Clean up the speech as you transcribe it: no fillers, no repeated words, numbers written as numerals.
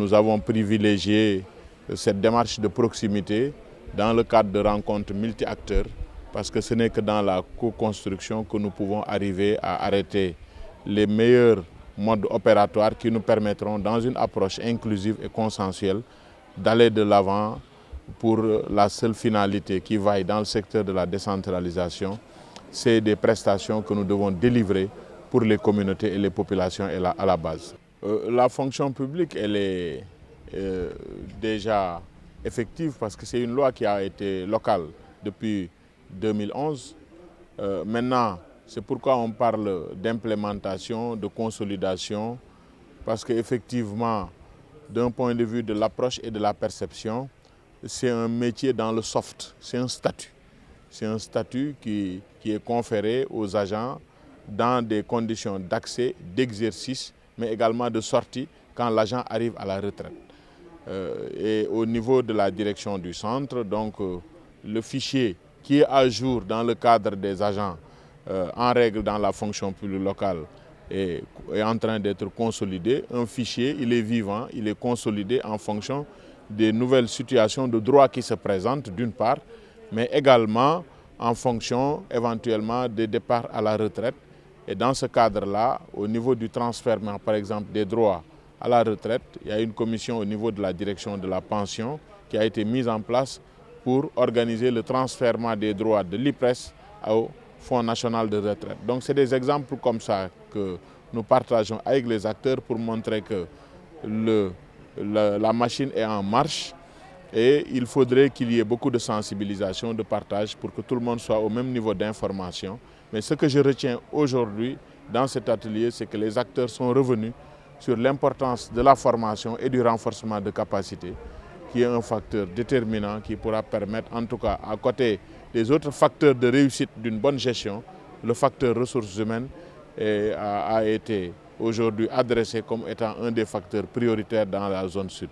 nous avons privilégié cette démarche de proximité dans le cadre de rencontres multi-acteurs parce que ce n'est que dans la co-construction que nous pouvons arriver à arrêter les meilleurs modes opératoires qui nous permettront, dans une approche inclusive et consensuelle, d'aller de l'avant pour la seule finalité qui vaille dans le secteur de la décentralisation. C'est des prestations que nous devons délivrer pour les communautés et les populations à la base. La fonction publique, elle est déjà effective parce que c'est une loi qui a été locale depuis 2011. Maintenant, c'est pourquoi on parle d'implémentation, de consolidation, parce qu'effectivement, d'un point de vue de l'approche et de la perception, c'est un métier dans le soft, c'est un statut. C'est un statut qui est conféré aux agents dans des conditions d'accès, d'exercice, mais également de sortie quand l'agent arrive à la retraite. Et au niveau de la direction du centre, donc le fichier qui est à jour dans le cadre des agents en règle dans la fonction publique locale est en train d'être consolidé. Un fichier, il est vivant, il est consolidé en fonction des nouvelles situations de droit qui se présentent d'une part, mais également en fonction éventuellement des départs à la retraite. Et dans ce cadre-là, au niveau du transfert, par exemple, des droits à la retraite, il y a une commission au niveau de la direction de la pension qui a été mise en place pour organiser le transfert des droits de l'IPRES au Fonds national de retraite. Donc c'est des exemples comme ça que nous partageons avec les acteurs pour montrer que la machine est en marche et il faudrait qu'il y ait beaucoup de sensibilisation, de partage pour que tout le monde soit au même niveau d'information. Mais ce que je retiens aujourd'hui dans cet atelier, c'est que les acteurs sont revenus sur l'importance de la formation et du renforcement de capacités, qui est un facteur déterminant qui pourra permettre, en tout cas à côté des autres facteurs de réussite d'une bonne gestion, le facteur ressources humaines a été aujourd'hui adressé comme étant un des facteurs prioritaires dans la zone sud.